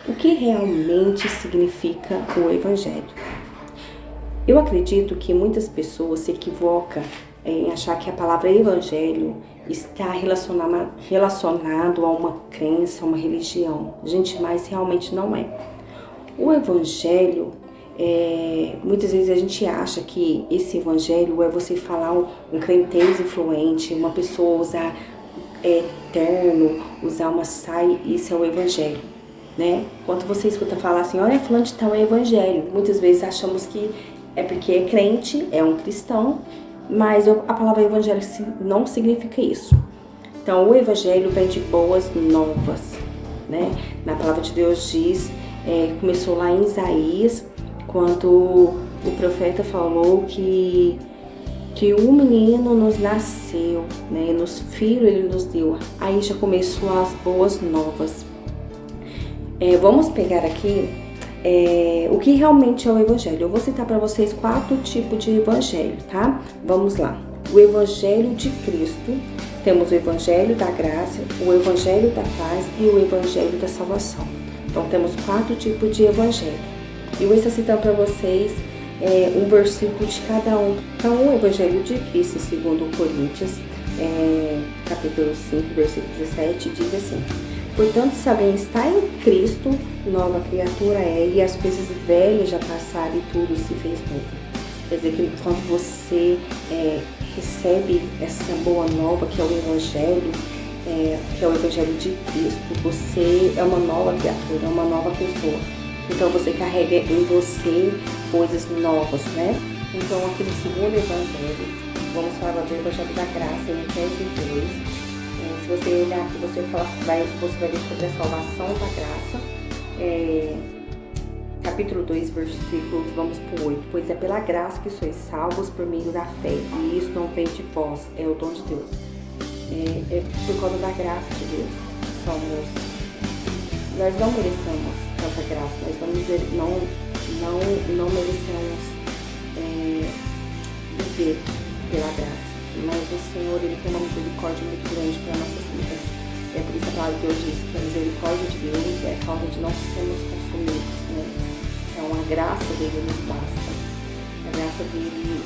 O que realmente significa o Evangelho? Eu acredito que muitas pessoas se equivocam em achar que a palavra Evangelho está relacionado a uma crença, a uma religião. Gente, mas realmente não é. O Evangelho, muitas vezes a gente acha que esse Evangelho é você falar um crentez influente, uma pessoa usar terno, usar uma saia, isso é o Evangelho, né? Quando você escuta falar assim, olha, fulano de tal é Evangelho, muitas vezes achamos que é porque é crente, é um cristão, mas a palavra Evangelho não significa isso. Então, o Evangelho vem de boas novas, né? Na palavra de Deus diz, começou lá em Isaías, quando o profeta falou que um menino nos nasceu, né? Nos filhos ele nos deu. Aí já começou as boas novas. Vamos pegar aqui o que realmente é o Evangelho. Eu vou citar para vocês 4 tipos de Evangelho, tá? Vamos lá. O Evangelho de Cristo. Temos o Evangelho da graça, o Evangelho da paz e o Evangelho da salvação. Então, temos 4 tipos de Evangelho. E eu vou estar citando para vocês um versículo de cada um. Então, o Evangelho de Cristo, segundo Coríntios, capítulo 5, versículo 17, diz assim: portanto, se alguém está em Cristo, nova criatura é, e as coisas velhas já passaram e tudo se fez novo. Quer dizer que quando você recebe essa boa nova, que é o Evangelho, que é o Evangelho de Cristo, você é uma nova criatura, é uma nova pessoa. Então você carrega em você coisas novas, né? Então aqui no segundo Evangelho, vamos falar do Evangelho da Graça, em Efésios 2. Se você olhar aqui, você vai ver sobre a salvação da graça. Capítulo 2, versículos, vamos para o 8. Pois é pela graça que sois salvos por meio da fé, e isso não vem de vós, é o dom de Deus. É por causa da graça de Deus. Nós não merecemos essa graça, nós não merecemos viver pela graça. Mas o Senhor, Ele tem uma misericórdia muito grande para nossas vidas. É por isso a palavra de Deus diz que a misericórdia de Deus é a causa de não sermos consumidos, né? Então a graça dele nos basta. A graça dele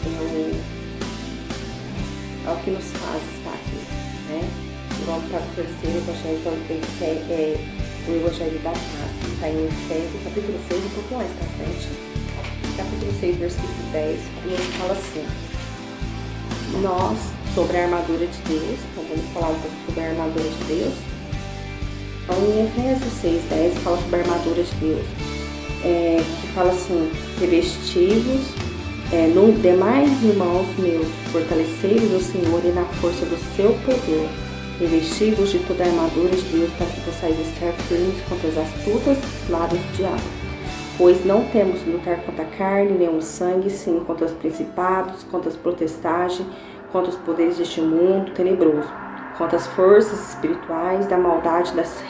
é o que nos faz estar aqui, né? Vamos para o terceiro evangelho, que é o Evangelho da Paz, que está em Efésios, capítulo 6, um pouco mais para frente. Capítulo 6, versículo 10, e ele fala assim: nós, sobre a armadura de Deus, então vamos falar um pouco sobre a armadura de Deus. Então, em Efésios 6, 10, fala sobre a armadura de Deus, que fala assim: revestivos, no demais, irmãos meus, fortalecei-vos no Senhor e na força do seu poder, revestivos de toda a armadura de Deus, para que possais estar firmes contra as astutas ciladas do diabo. Pois não temos que lutar contra a carne, nem o sangue, sim contra os principados, contra as potestades, contra os poderes deste mundo tenebroso, contra as forças espirituais da maldade das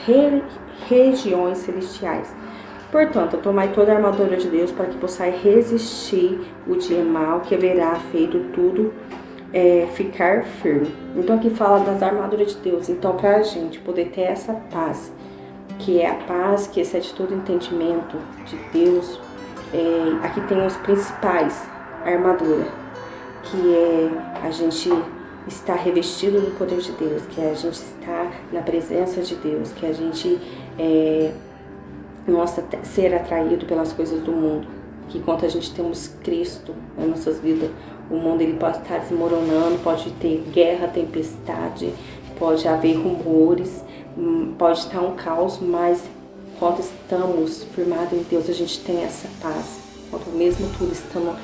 regiões celestiais. Portanto, tomai toda a armadura de Deus para que possais resistir o dia mau, que haverá feito tudo ficar firme. Então aqui fala das armaduras de Deus. Então, para a gente poder ter essa paz, que é a paz que excede todo entendimento de Deus, aqui tem os principais armadura, que é a gente estar revestido do poder de Deus, que é a gente estar na presença de Deus, que a gente ser atraído pelas coisas do mundo, que enquanto a gente temos Cristo nas nossas vidas, o mundo ele pode estar desmoronando, pode ter guerra, tempestade, pode haver rumores, pode estar um caos, mas enquanto estamos firmados em Deus, a gente tem essa paz. Enquanto mesmo tudo estamos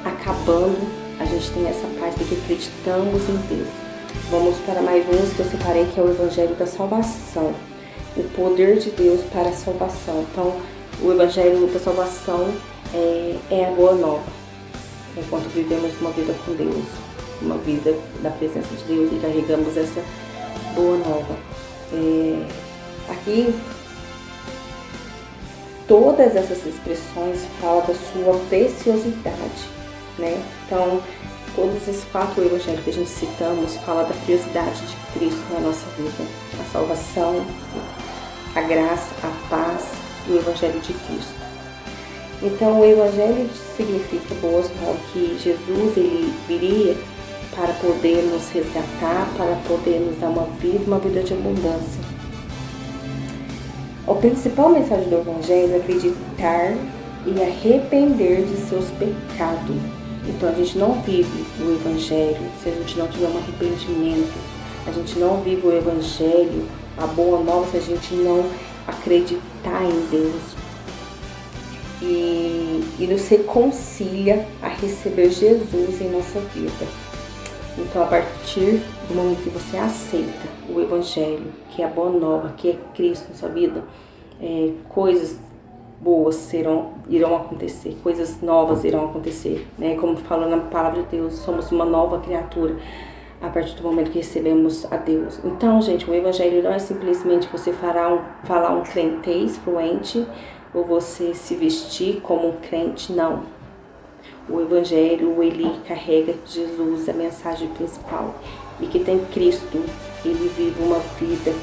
acabando, a gente tem essa paz porque acreditamos em Deus. Vamos para mais uns que eu separei, que é o Evangelho da Salvação. O poder de Deus para a salvação. Então, o Evangelho da Salvação é a boa nova. Enquanto vivemos uma vida com Deus, uma vida da presença de Deus e carregamos essa boa nova. Aqui, todas essas expressões falam da sua preciosidade, né? Então, todos esses 4 evangelhos que a gente citamos falam da preciosidade de Cristo na nossa vida. A salvação, a graça, a paz do Evangelho de Cristo. Então, o Evangelho significa boas novas, que Jesus ele viria para poder nos resgatar, para poder nos dar uma vida de abundância. A principal mensagem do Evangelho é acreditar e arrepender de seus pecados. Então, a gente não vive o Evangelho se a gente não tiver um arrependimento. A gente não vive o Evangelho, a boa nova, se a gente não acreditar em Deus. E nos reconcilia a receber Jesus em nossa vida. Então, a partir do momento que você aceita o Evangelho, que é a boa nova, que é Cristo na sua vida, coisas boas irão acontecer, coisas novas irão acontecer, né? Como falou na palavra de Deus, somos uma nova criatura a partir do momento que recebemos a Deus. Então, gente, o Evangelho não é simplesmente você falar um crentez fluente ou você se vestir como um crente, não. O Evangelho, ele carrega Jesus, a mensagem principal. E que tem Cristo, ele vive uma vida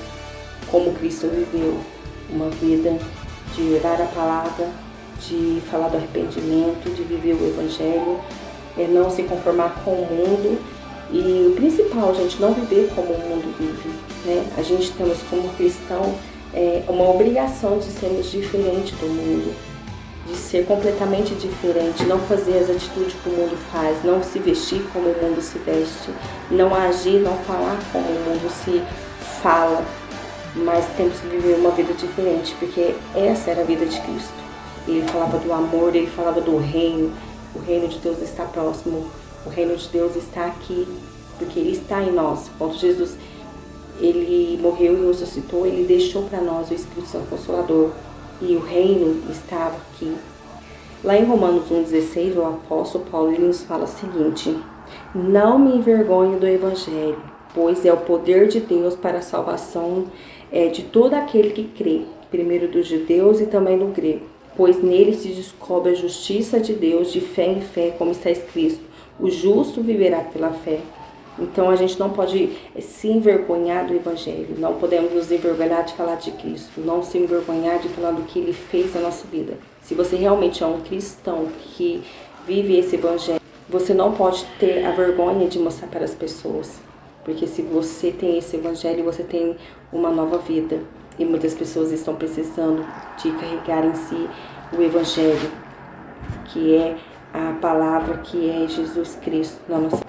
como Cristo viveu. Uma vida de levar a palavra, de falar do arrependimento, de viver o Evangelho, não se conformar com o mundo. E o principal, gente, não viver como o mundo vive, né? A gente temos como cristão uma obrigação de sermos diferentes do mundo, de ser completamente diferente, não fazer as atitudes que o mundo faz, não se vestir como o mundo se veste, não agir, não falar como o mundo se fala, mas temos que viver uma vida diferente, porque essa era a vida de Cristo. Ele falava do amor, ele falava do reino, o reino de Deus está próximo, o reino de Deus está aqui, porque ele está em nós. Quando Jesus ele morreu e ressuscitou, ele deixou para nós o Espírito Santo Consolador. E o reino estava aqui. Lá em Romanos 1,16, o apóstolo Paulo ele nos fala o seguinte: não me envergonho do Evangelho, pois é o poder de Deus para a salvação de todo aquele que crê, primeiro dos judeus e também do grego. Pois nele se descobre a justiça de Deus de fé em fé, como está escrito: o justo viverá pela fé. Então a gente não pode se envergonhar do Evangelho, não podemos nos envergonhar de falar de Cristo, não se envergonhar de falar do que Ele fez na nossa vida. Se você realmente é um cristão que vive esse Evangelho, você não pode ter a vergonha de mostrar para as pessoas, porque se você tem esse Evangelho, você tem uma nova vida. E muitas pessoas estão precisando de carregar em si o Evangelho, que é a palavra, que é Jesus Cristo na nossa vida.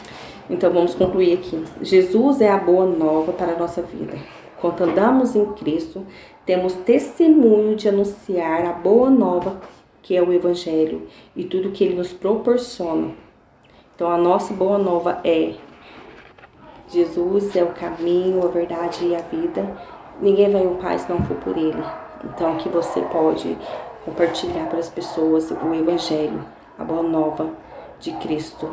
Então vamos concluir aqui. Jesus é a boa nova para a nossa vida. Quando andamos em Cristo, temos testemunho de anunciar a boa nova, que é o Evangelho, e tudo que ele nos proporciona. Então a nossa boa nova é: Jesus é o caminho, a verdade e a vida. Ninguém vai ao Pai se não for por ele. Então aqui você pode compartilhar para as pessoas o Evangelho, a boa nova de Cristo.